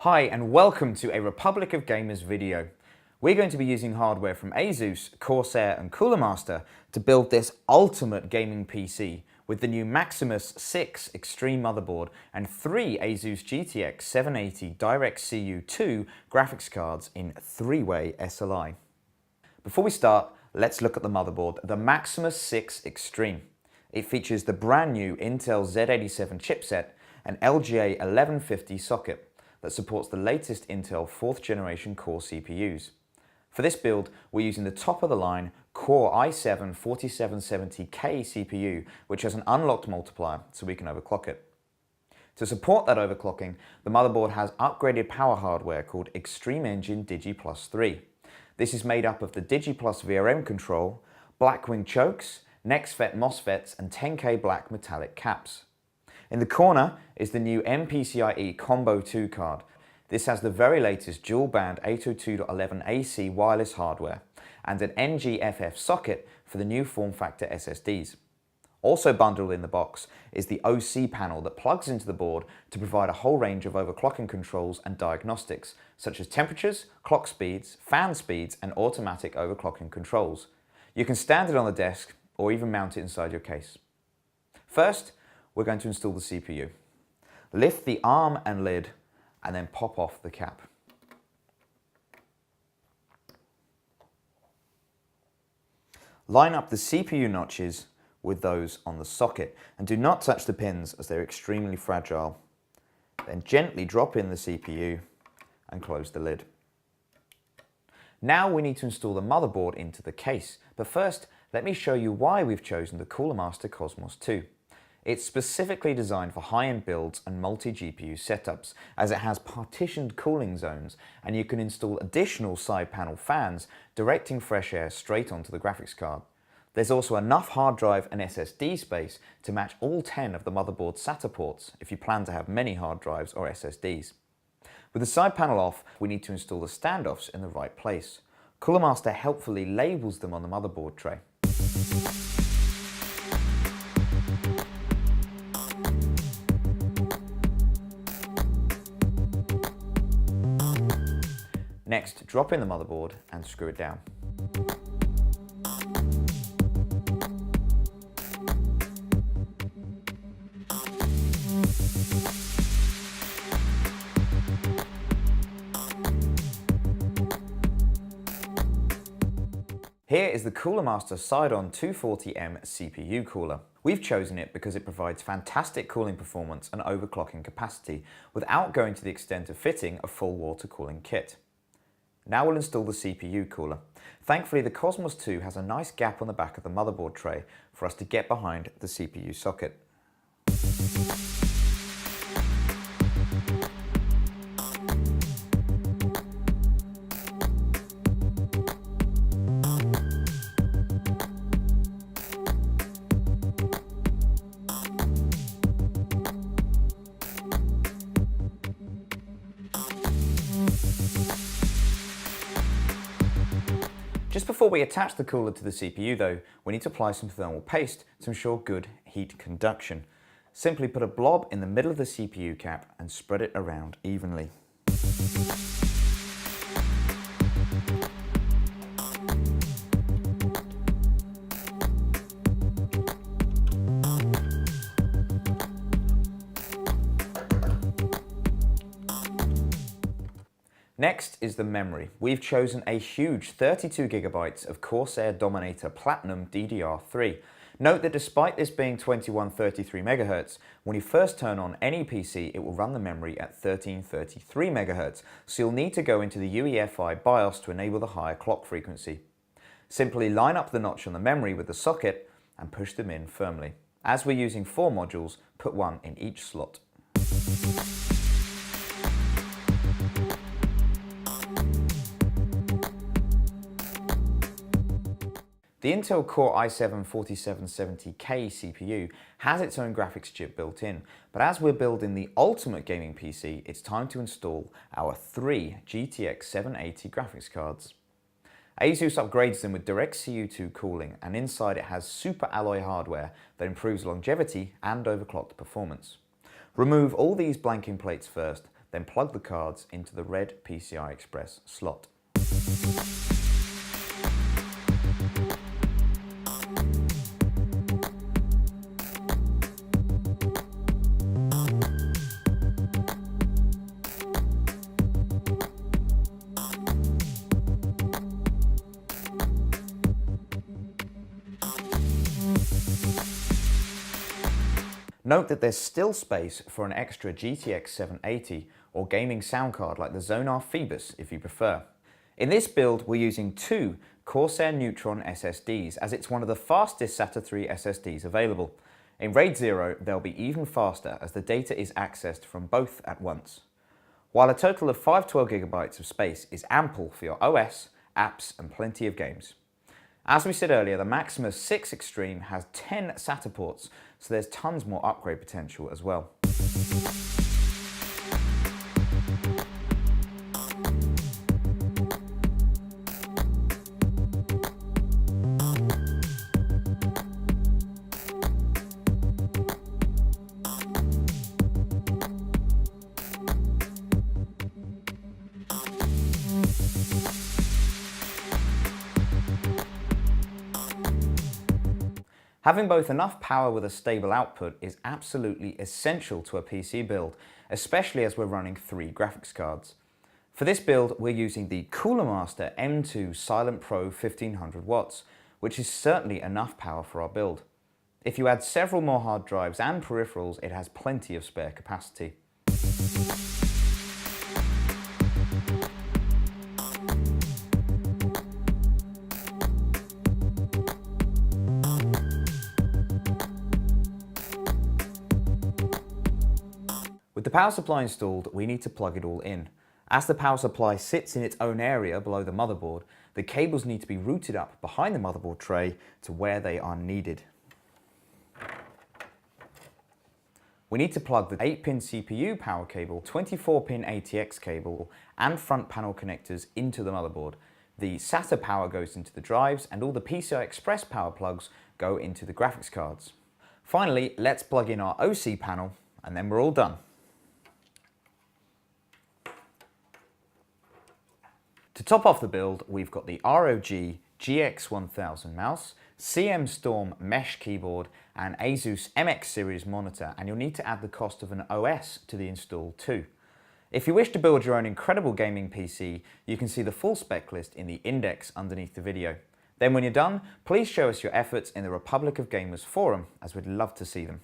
Hi and welcome to a Republic of Gamers video. We're going to be using hardware from ASUS, Corsair and Cooler Master to build this ultimate gaming PC with the new Maximus 6 Extreme motherboard and 3 ASUS GTX 780 DirectCU 2 graphics cards in 3-way SLI. Before we start, let's look at the motherboard, the Maximus 6 Extreme. It features the brand new Intel Z87 chipset and LGA 1150 socket that supports the latest Intel 4th generation Core CPUs. For this build, we're using the top-of-the-line Core i7-4770K CPU, which has an unlocked multiplier so we can overclock it. To support that overclocking, the motherboard has upgraded power hardware called Extreme Engine Digi Plus 3. This is made up of the Digi Plus VRM control, Blackwing chokes, NextFET MOSFETs and 10K black metallic caps. In the corner is the new MPCIe Combo 2 card. This has the very latest dual-band 802.11ac wireless hardware and an NGFF socket for the new form factor SSDs. Also bundled in the box is the OC panel that plugs into the board to provide a whole range of overclocking controls and diagnostics, such as temperatures, clock speeds, fan speeds and automatic overclocking controls. You can stand it on the desk or even mount it inside your case. First, we're going to install the CPU. Lift the arm and lid and then pop off the cap. Line up the CPU notches with those on the socket and do not touch the pins as they're extremely fragile. Then gently drop in the CPU and close the lid. Now we need to install the motherboard into the case, but first let me show you why we've chosen the Cooler Master Cosmos 2. It's specifically designed for high-end builds and multi-GPU setups, as it has partitioned cooling zones and you can install additional side panel fans directing fresh air straight onto the graphics card. There's also enough hard drive and SSD space to match all 10 of the motherboard's SATA ports if you plan to have many hard drives or SSDs. With the side panel off, we need to install the standoffs in the right place. Cooler Master helpfully labels them on the motherboard tray. Next, drop in the motherboard and screw it down. Here is the Cooler Master Side-On 240M CPU cooler. We've chosen it because it provides fantastic cooling performance and overclocking capacity without going to the extent of fitting a full water cooling kit. Now we'll install the CPU cooler. Thankfully, the Cosmos 2 has a nice gap on the back of the motherboard tray for us to get behind the CPU socket. Just before we attach the cooler to the CPU though, we need to apply some thermal paste to ensure good heat conduction. Simply put a blob in the middle of the CPU cap and spread it around evenly. Next is the memory. We've chosen a huge 32 GB of Corsair Dominator Platinum DDR3. Note that despite this being 2133 MHz, when you first turn on any PC, it will run the memory at 1333 MHz, so you'll need to go into the UEFI BIOS to enable the higher clock frequency. Simply line up the notch on the memory with the socket and push them in firmly. As we're using 4 modules, put one in each slot. The Intel Core i7-4770K CPU has its own graphics chip built in, but as we're building the ultimate gaming PC, it's time to install our 3 GTX 780 graphics cards. ASUS upgrades them with DirectCU 2 cooling, and inside it has super alloy hardware that improves longevity and overclocked performance. Remove all these blanking plates first, then plug the cards into the red PCI Express slot. Note that there's still space for an extra GTX 780 or gaming sound card like the Zonar Phoebus if you prefer. In this build, we're using two Corsair Neutron SSDs as it's one of the fastest SATA 3 SSDs available. In RAID 0, they'll be even faster as the data is accessed from both at once. While a total of 512GB of space is ample for your OS, apps and plenty of games. As we said earlier, the Maximus 6 Extreme has 10 SATA ports, so there's tons more upgrade potential as well. Having both enough power with a stable output is absolutely essential to a PC build, especially as we're running 3 graphics cards. For this build, we're using the Cooler Master M2 Silent Pro 1500 watts, which is certainly enough power for our build. If you add several more hard drives and peripherals, it has plenty of spare capacity. With the power supply installed, we need to plug it all in. As the power supply sits in its own area below the motherboard, the cables need to be routed up behind the motherboard tray to where they are needed. We need to plug the 8-pin CPU power cable, 24-pin ATX cable, and front panel connectors into the motherboard. The SATA power goes into the drives, and all the PCI Express power plugs go into the graphics cards. Finally, let's plug in our OC panel, and then we're all done. To top off the build, we've got the ROG GX1000 mouse, CM Storm mesh keyboard, and Asus MX series monitor, and you'll need to add the cost of an OS to the install too. If you wish to build your own incredible gaming PC, you can see the full spec list in the index underneath the video. Then when you're done, please show us your efforts in the Republic of Gamers forum, as we'd love to see them.